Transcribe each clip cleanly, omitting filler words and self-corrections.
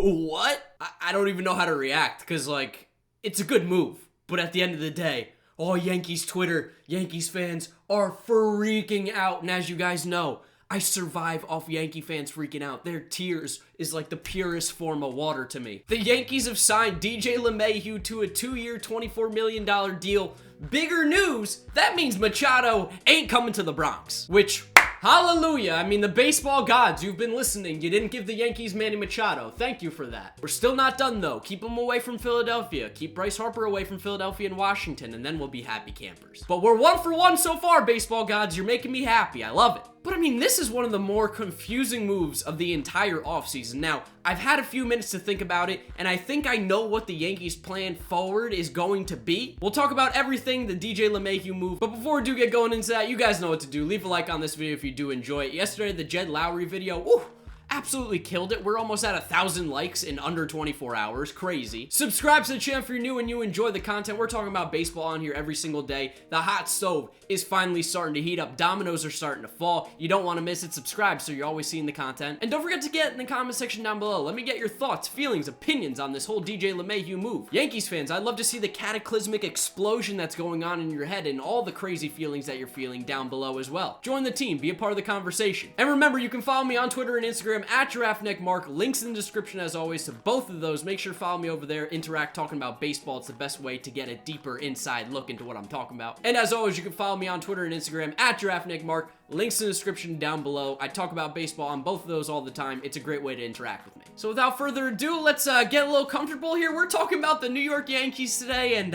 What? I don't even know how to react, because, like, it's a good move. But at the end of the day, all Yankees Twitter, Yankees fans are freaking out. And as you guys know, I survive off Yankee fans freaking out. Their tears is like the purest form of water to me. The Yankees have signed DJ LeMahieu to a 2-year, $24 million deal. Bigger news, that means Machado ain't coming to the Bronx. Which, hallelujah. I mean, the baseball gods, you've been listening. You didn't give the Yankees Manny Machado. Thank you for that. We're still not done, though. Keep him away from Philadelphia. Keep Bryce Harper away from Philadelphia and Washington, and then we'll be happy campers. But we're 1 for 1 so far, baseball gods. You're making me happy. I love it. But I mean, this is one of the more confusing moves of the entire offseason. Now, I've had a few minutes to think about it, and I think I know what the Yankees' plan forward is going to be. We'll talk about everything, the DJ LeMahieu move, but before we do get going into that, you guys know what to do. Leave a like on this video if you do enjoy it. Yesterday, the Jed Lowry video, woo! Absolutely killed it. We're almost at 1,000 likes in under 24 hours. Crazy. Subscribe to the channel if you're new and you enjoy the content. We're talking about baseball on here every single day. The hot stove is finally starting to heat up. Dominoes are starting to fall. You don't want to miss it. Subscribe so you're always seeing the content. And don't forget to get in the comment section down below. Let me get your thoughts, feelings, opinions on this whole DJ LeMahieu move. Yankees fans, I'd love to see the cataclysmic explosion that's going on in your head and all the crazy feelings that you're feeling down below as well. Join the team. Be a part of the conversation. And remember, you can follow me on Twitter and Instagram at GiraffeNeckMarc. Links in the description as always to both of those. Make sure to follow me over there. Interact talking about baseball. It's the best way to get a deeper inside look into what I'm talking about. And as always, you can follow me on Twitter and Instagram at GiraffeNeckMarc. Links in the description down below. I talk about baseball on both of those all the time. It's a great way to interact with me. So without further ado, let's get a little comfortable here. We're talking about the New York Yankees today, and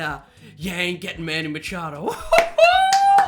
you ain't getting Manny Machado.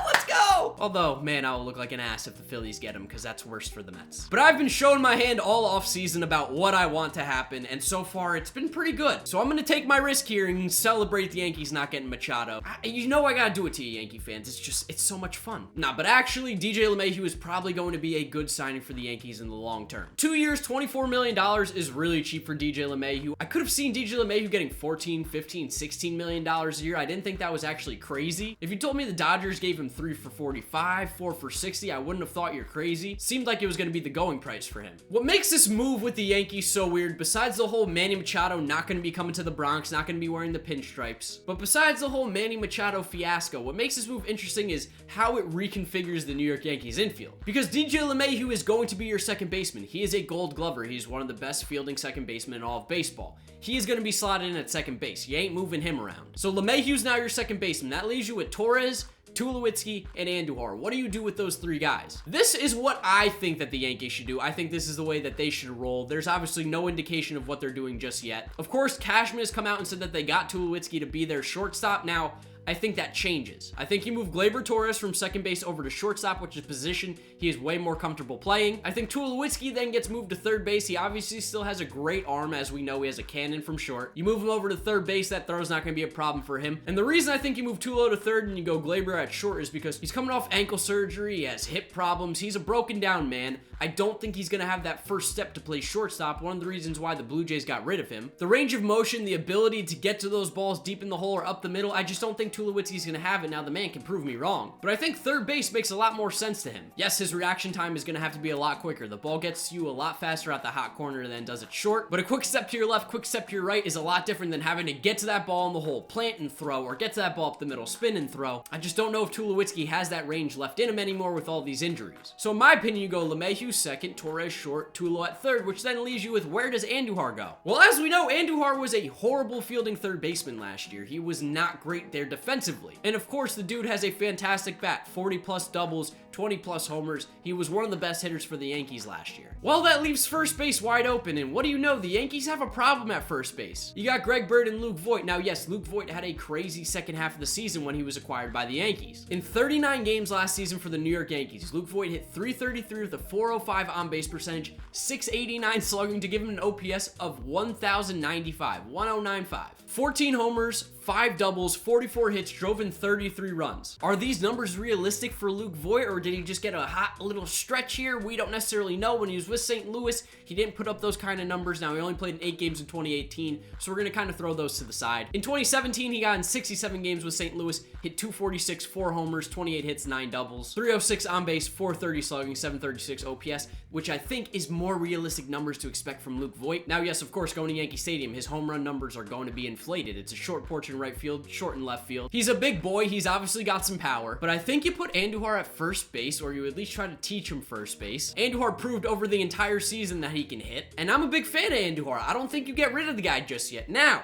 Let's go! Although, man, I'll look like an ass if the Phillies get him, because that's worse for the Mets. But I've been showing my hand all offseason about what I want to happen, and so far, it's been pretty good. So I'm going to take my risk here and celebrate the Yankees not getting Machado. You know I gotta do it to you, Yankee fans. It's so much fun. Nah, but actually, DJ LeMahieu is probably going to be a good signing for the Yankees in the long term. 2 years, $24 million is really cheap for DJ LeMahieu. I could have seen DJ LeMahieu getting $14, $15, $16 million a year. I didn't think that was actually crazy. If you told me the Dodgers gave him 3 for 45, 4 for 60, I wouldn't have thought you're crazy. Seemed like it was going to be the going price for him. What makes this move with the Yankees so weird, besides the whole Manny Machado not going to be coming to the Bronx, not going to be wearing the pinstripes, but besides the whole Manny Machado fiasco, what makes this move interesting is how it reconfigures the New York Yankees infield. Because DJ LeMahieu is going to be your second baseman. He is a gold glover. He's one of the best fielding second basemen in all of baseball. He is going to be slotted in at second base. You ain't moving him around. So LeMahieu's now your second baseman. That leaves you with Torres, Tulowitzki, and Andújar. What do you do with those three guys? This is what I think that the Yankees should do. I think this is the way that they should roll. There's obviously no indication of what they're doing just yet. Of course, Cashman has come out and said that they got Tulowitzki to be their shortstop. Now, I think that changes. I think you move Gleyber Torres from second base over to shortstop, which is a position he is way more comfortable playing. I think Tulowitzki then gets moved to third base. He obviously still has a great arm, as we know he has a cannon from short. You move him over to third base, that throw's not going to be a problem for him. And the reason I think you move Tulo to third and you go Gleyber at short is because he's coming off ankle surgery, he has hip problems, he's a broken down man. I don't think he's going to have that first step to play shortstop, one of the reasons why the Blue Jays got rid of him. The range of motion, the ability to get to those balls deep in the hole or up the middle, I just don't think Tulowitzki's going to have it. Now, the man can prove me wrong, but I think third base makes a lot more sense to him. Yes, his reaction time is going to have to be a lot quicker. The ball gets to you a lot faster at the hot corner than does it short, but a quick step to your left, quick step to your right is a lot different than having to get to that ball in the hole, plant and throw, or get to that ball up the middle, spin and throw. I just don't know if Tulowitzki has that range left in him anymore with all these injuries. So in my opinion, you go LeMahieu second, Torres short, Tulo at third, which then leaves you with where does Andújar go? Well, as we know, Andújar was a horrible fielding third baseman last year. He was not great there defensively. And of course, the dude has a fantastic bat, 40 plus doubles, 20 plus homers. He was one of the best hitters for the Yankees last year. Well, that leaves first base wide open, and what do you know? The Yankees have a problem at first base. You got Greg Bird and Luke Voit. Now, yes, Luke Voit had a crazy second half of the season when he was acquired by the Yankees. In 39 games last season for the New York Yankees, Luke Voit hit .333 with a .405 on-base percentage, .689 slugging to give him an OPS of 1,095, 1095. 14 homers, 5 doubles, 44 hits, drove in 33 runs. Are these numbers realistic for Luke Voit, or did he just get a hot little stretch here? We don't necessarily know. When he was with St. Louis, he didn't put up those kind of numbers. Now, he only played in 8 games in 2018, so we're going to kind of throw those to the side. In 2017, he got in 67 games with St. Louis, hit 246, 4 homers, 28 hits, 9 doubles, 306 on base, 430 slugging, 736 OPS, which I think is more realistic numbers to expect from Luke Voit. Now, yes, of course, going to Yankee Stadium, his home run numbers are going to be inflated. It's a short porch in right field, short in left field. He's a big boy. He's obviously got some power, but I think you put Andújar at first base, or you at least try to teach him first base. Andújar proved over the entire season that he can hit, and I'm a big fan of Andújar. I don't think you get rid of the guy just yet. Now,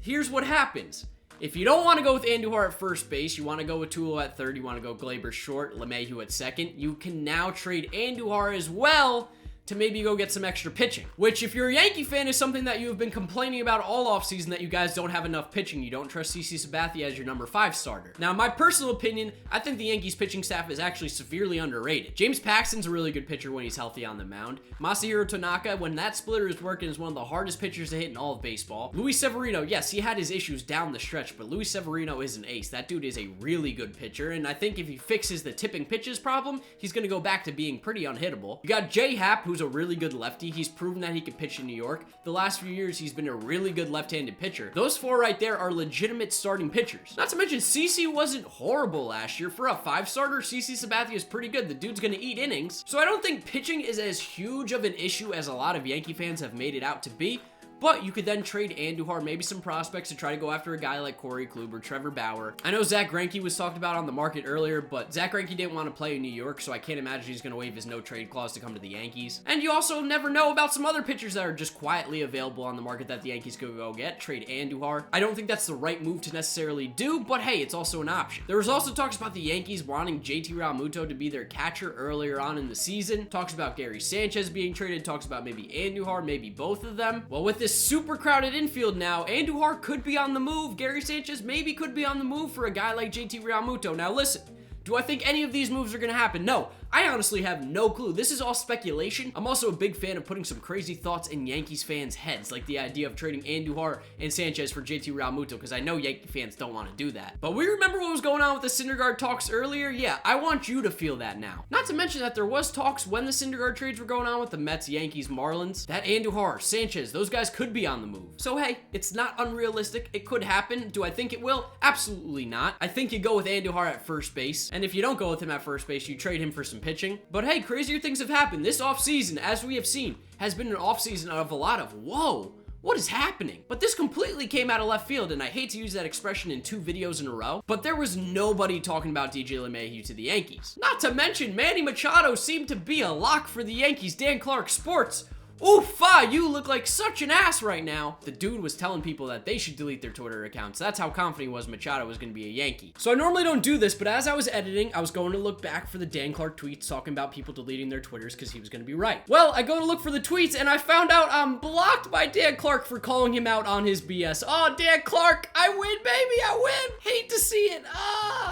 here's what happens. If you don't want to go with Andújar at first base, you want to go with Tulo at third, you want to go Gleyber short, LeMahieu at second, you can now trade Andújar as well to maybe go get some extra pitching, which if you're a Yankee fan is something that you have been complaining about all offseason, that you guys don't have enough pitching. You don't trust CC Sabathia as your number 5 starter. Now, in my personal opinion, I think the Yankees pitching staff is actually severely underrated. James Paxton's a really good pitcher when he's healthy on the mound. Masahiro Tanaka, when that splitter is working, is one of the hardest pitchers to hit in all of baseball. Luis Severino, yes, he had his issues down the stretch, but Luis Severino is an ace. That dude is a really good pitcher, and I think if he fixes the tipping pitches problem, he's going to go back to being pretty unhittable. You got J Happ, who's a really good lefty. He's proven that he can pitch in New York. The last few years, he's been a really good left-handed pitcher. Those 4 right there are legitimate starting pitchers. Not to mention, CC wasn't horrible last year. For a 5-starter, CC Sabathia is pretty good. The dude's gonna eat innings. So I don't think pitching is as huge of an issue as a lot of Yankee fans have made it out to be. But you could then trade Andújar, maybe some prospects, to try to go after a guy like Corey Kluber, Trevor Bauer. I know Zach Greinke was talked about on the market earlier, but Zach Greinke didn't want to play in New York, so I can't imagine he's going to waive his no-trade clause to come to the Yankees. And you also never know about some other pitchers that are just quietly available on the market that the Yankees could go get. Trade Andújar. I don't think that's the right move to necessarily do, but hey, it's also an option. There was also talks about the Yankees wanting JT Realmuto to be their catcher earlier on in the season. Talks about Gary Sanchez being traded. Talks about maybe Andújar, maybe both of them. Well, with this super crowded infield now, Andújar could be on the move. Gary Sanchez maybe could be on the move for a guy like JT Realmuto. Now listen, do I think any of these moves are going to happen? No. I honestly have no clue. This is all speculation. I'm also a big fan of putting some crazy thoughts in Yankees fans' heads, like the idea of trading Andújar and Sanchez for JT Realmuto, because I know Yankee fans don't want to do that. But we remember what was going on with the Syndergaard talks earlier? Yeah, I want you to feel that now. Not to mention that there was talks when the Syndergaard trades were going on with the Mets, Yankees, Marlins, that Andújar, Sanchez, those guys could be on the move. So hey, it's not unrealistic. It could happen. Do I think it will? Absolutely not. I think you go with Andújar at first base, and if you don't go with him at first base, you trade him for some pitching. But hey, crazier things have happened. This offseason, as we have seen, has been an offseason of a lot of, whoa, what is happening? But this completely came out of left field, and I hate to use that expression in 2 videos in a row, but there was nobody talking about DJ LeMahieu to the Yankees. Not to mention, Manny Machado seemed to be a lock for the Yankees. Dan Clark Sports, oofa, you look like such an ass right now. The dude was telling people that they should delete their Twitter accounts. That's how confident he was Machado was going to be a Yankee. So I normally don't do this, but as I was editing, I was going to look back for the Dan Clark tweets talking about people deleting their Twitters because he was going to be right. Well, I go to look for the tweets, and I found out I'm blocked by Dan Clark for calling him out on his BS. Oh, Dan Clark, I win, baby, I win. Hate to see it.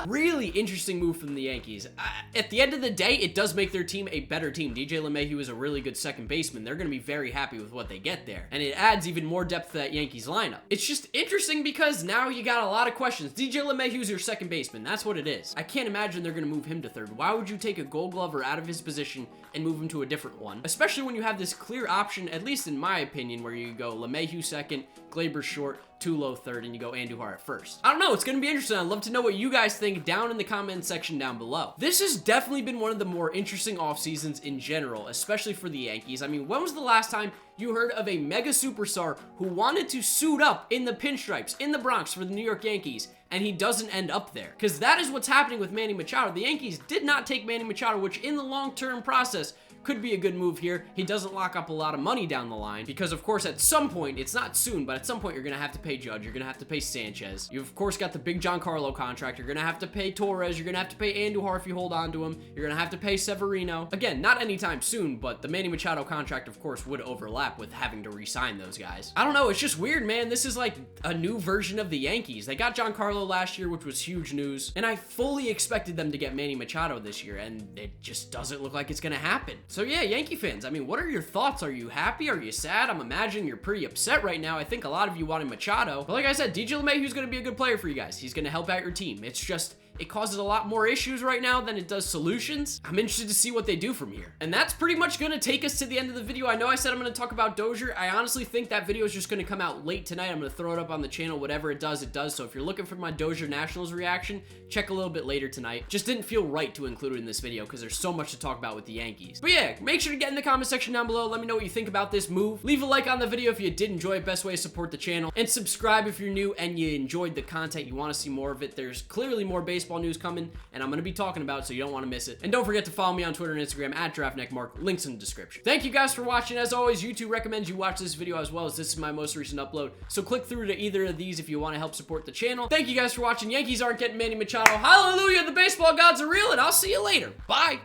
Really interesting move from the Yankees. At the end of the day, it does make their team a better team. DJ LeMahieu is a really good second baseman. They're going to be very happy with what they get there, and it adds even more depth to that Yankees lineup. It's just interesting because now you got a lot of questions. DJ LeMahieu's your second baseman. That's what it is. I can't imagine they're going to move him to third. Why would you take a Gold Glover out of his position and move him to a different one? Especially when you have this clear option, at least in my opinion, where you go LeMahieu second, Gleyber short, Tulo third, and you go Andújar at first. I don't know. It's going to be interesting. I'd love to know what you guys think down in the comment section down below. This has definitely been one of the more interesting off seasons in general, especially for the Yankees. I mean, when was the last time you heard of a mega superstar who wanted to suit up in the pinstripes in the Bronx for the New York Yankees, and he doesn't end up there? Because that is what's happening with Manny Machado. The Yankees did not take Manny Machado, which in the long-term process could be a good move here. He doesn't lock up a lot of money down the line because, of course, at some point, it's not soon, but at some point, you're going to have to pay Judge. You're going to have to pay Sanchez. You've, of course, got the big Giancarlo contract. You're going to have to pay Torres. You're going to have to pay Andújar if you hold on to him. You're going to have to pay Severino. Again, not anytime soon, but the Manny Machado contract, of course, would overlap with having to re-sign those guys. I don't know. It's just weird, man. This is like a new version of the Yankees. They got Giancarlo last year, which was huge news, and I fully expected them to get Manny Machado this year, and it just doesn't look like it's going to happen. So yeah, Yankee fans, I mean, what are your thoughts? Are you happy? Are you sad? I'm imagining you're pretty upset right now. I think a lot of you wanted Machado. But like I said, DJ LeMahieu is going to be a good player for you guys. He's going to help out your team. It's just, it causes a lot more issues right now than it does solutions. I'm interested to see what they do from here. And that's pretty much going to take us to the end of the video. I know I said I'm going to talk about Dozier. I honestly think that video is just going to come out late tonight. I'm going to throw it up on the channel. Whatever it does, it does. So if you're looking for my Dozier Nationals reaction, check a little bit later tonight. Just didn't feel right to include it in this video because there's so much to talk about with the Yankees. But yeah, make sure to get in the comment section down below. Let me know what you think about this move. Leave a like on the video if you did enjoy it. Best way to support the channel. And subscribe if you're new and you enjoyed the content. You want to see more of it. There's clearly more baseball news coming, and I'm going to be talking about it, so you don't want to miss it. And don't forget to follow me on Twitter and Instagram at GiraffeNeckMarc. Links in the description. Thank you guys for watching. As always, YouTube recommends you watch this video as well, as this is my most recent upload. So click through to either of these if you want to help support the channel. Thank you guys for watching. Yankees aren't getting Manny Machado. Hallelujah, the baseball gods are real, and I'll see you later. Bye.